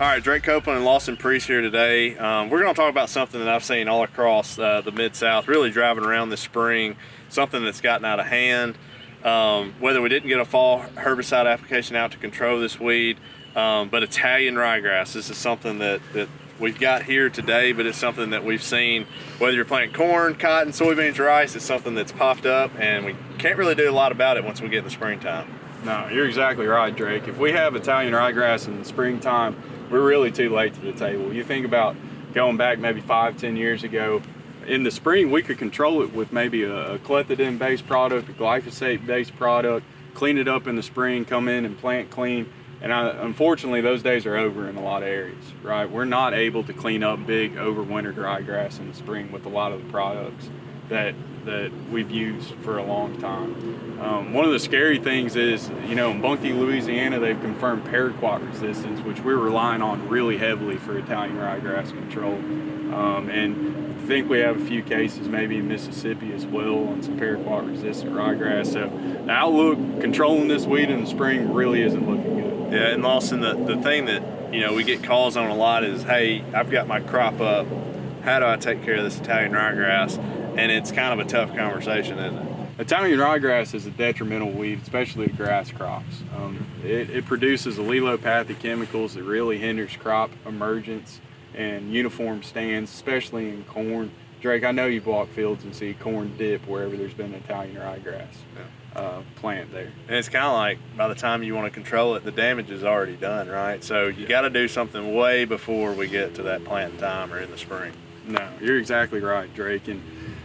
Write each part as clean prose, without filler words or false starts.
All right, Drake Copeland and Lawson Priess here today. We're going to talk about something that I've seen all across the Mid-South, really driving around this spring, something that's gotten out of hand. Whether we didn't get a fall herbicide application out to control this weed, but Italian ryegrass, this is something that we've got here today, but it's something that we've seen, whether you're planting corn, cotton, soybeans, rice, it's something that's popped up, and we can't really do a lot about it once we get in the springtime. No, you're exactly right, Drake. If we have Italian ryegrass in the springtime, we're really too late to the table. You think about going back maybe 5-10 years ago, in the spring we could control it with maybe a clethodim-based product, a glyphosate-based product, clean it up in the spring, come in and plant clean. And unfortunately, those days are over in a lot of areas, right? We're not able to clean up big overwintered ryegrass in the spring with a lot of the products that we've used for a long time. One of the scary things is, you know, in Bunkie, Louisiana, they've confirmed paraquat resistance, which we're relying on really heavily for Italian ryegrass control. And I think we have a few cases maybe in Mississippi as well on some paraquat resistant ryegrass. So the outlook controlling this weed in the spring really isn't looking good. Yeah, and Lawson, the thing that, you know, we get calls on a lot is, hey, I've got my crop up, how do I take care of this Italian ryegrass? And it's kind of a tough conversation, isn't it? Italian ryegrass is a detrimental weed, especially to grass crops. It produces allelopathic chemicals that really hinders crop emergence and uniform stands, especially in corn. Drake, I know you've walked fields and see corn dip wherever there's been Italian ryegrass plant there. And it's kind of like, by the time you want to control it, the damage is already done, right? So you got to do something way before we get to that planting time or in the spring. No, you're exactly right, Drake.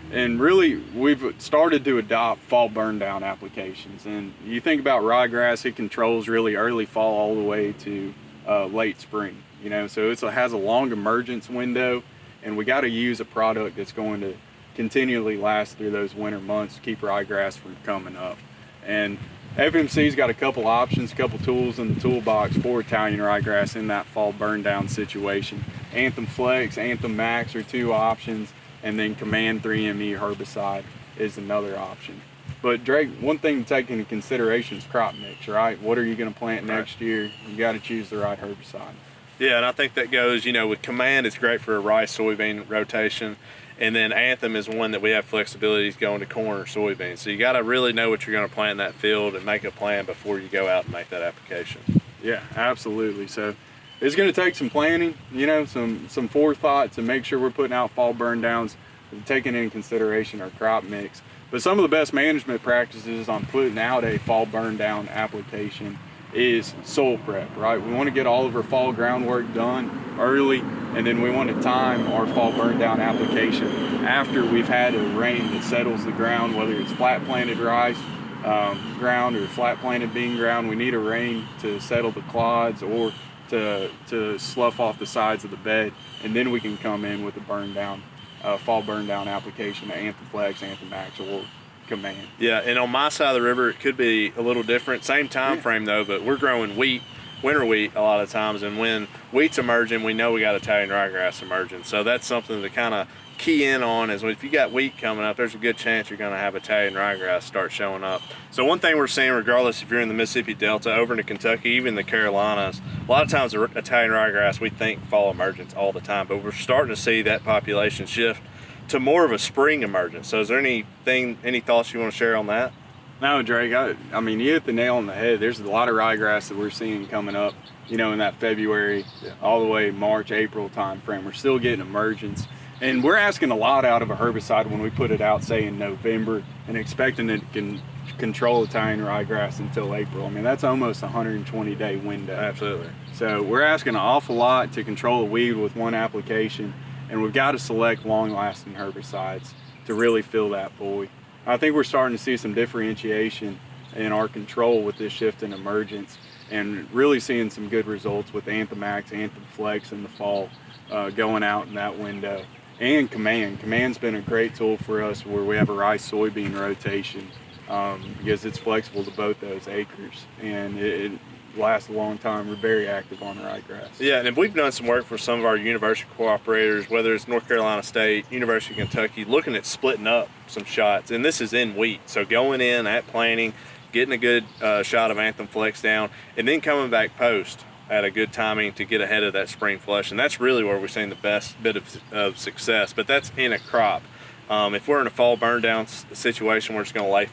And really, we've started to adopt fall burn down applications. And you think about ryegrass, it controls really early fall all the way to late spring. You know, so it has a long emergence window, and we got to use a product that's going to continually last through those winter months to keep ryegrass from coming up. And FMC's got a couple options, a couple tools in the toolbox for Italian ryegrass in that fall burn down situation. Anthem Flex, Anthem MAXX are two options, and then Command 3-ME herbicide is another option. But Drake, one thing to take into consideration is crop mix, right? What are you going to plant next year? You got to choose the right herbicide. Yeah, and I think that goes, you know, with Command, it's great for a rice soybean rotation, and then Anthem is one that we have flexibility going to corn or soybeans. So you got to really know what you're going to plant in that field and make a plan before you go out and make that application. Yeah, absolutely. So it's going to take some planning, you know, some forethought to make sure we're putting out fall burn downs, taking into consideration our crop mix. But some of the best management practices on putting out a fall burn down application is soil prep, right? We want to get all of our fall groundwork done early, and then we want to time our fall burn down application after we've had a rain that settles the ground, whether it's flat planted rice ground or flat planted bean ground. We need a rain to settle the clods or to slough off the sides of the bed, and then we can come in with a burn down, fall burn down application, Anthem Flex, Anthem MAXX, or Command. Yeah, and on my side of the river, it could be a little different. Same time frame though, but we're growing wheat, winter wheat a lot of times, and when wheat's emerging, we know we got Italian ryegrass emerging. So that's something to kind of key in on, is if you got wheat coming up, there's a good chance you're going to have Italian ryegrass start showing up. So one thing we're seeing, regardless if you're in the Mississippi Delta, over into Kentucky, even the Carolinas, a lot of times the Italian ryegrass, we think fall emergence all the time, but we're starting to see that population shift to more of a spring emergence. So is there any thoughts you want to share on that? No, Drake, I mean, you hit the nail on the head. There's a lot of ryegrass that we're seeing coming up, you know, in that February all the way March, April time frame. We're still getting emergence. And we're asking a lot out of a herbicide when we put it out, say, in November, and expecting it can control Italian ryegrass until April. I mean, that's almost a 120-day window. Absolutely. So we're asking an awful lot to control a weed with one application, and we've got to select long-lasting herbicides to really fill that void. I think we're starting to see some differentiation in our control with this shift in emergence, and really seeing some good results with Anthem MAXX, Anthem Flex in the fall, going out in that window. And Command's been a great tool for us where we have a rice soybean rotation, because it's flexible to both those acres, and it lasts a long time. We're very active on ryegrass. Yeah, and we've done some work for some of our university cooperators, whether it's North Carolina State, University of Kentucky, looking at splitting up some shots, and this is in wheat. So going in at planting, getting a good shot of Anthem Flex down, and then coming back post at a good timing to get ahead of that spring flush, and that's really where we're seeing the best bit of success. But that's in a crop. If we're in a fall burn down situation where it's going to lay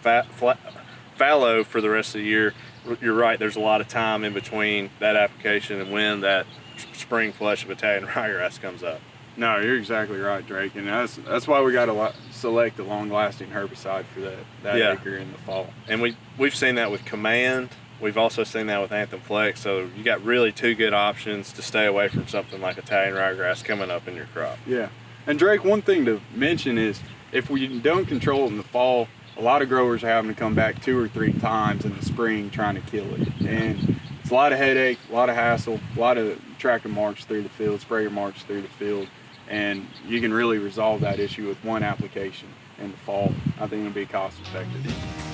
fallow for the rest of the year, you're right, there's a lot of time in between that application and when that spring flush of Italian ryegrass comes up. No, you're exactly right, Drake, and that's why we got to select a long-lasting herbicide for that acre in the fall. And we've seen that with Command. We've also seen that with Anthem Flex. So you got really two good options to stay away from something like Italian ryegrass coming up in your crop. Yeah, and Drake, one thing to mention is if we don't control it in the fall, a lot of growers are having to come back 2 or 3 times in the spring trying to kill it, and it's a lot of headache, a lot of hassle, a lot of tractor march through the field, sprayer march through the field. And you can really resolve that issue with one application in the fall. I think it'll be cost effective.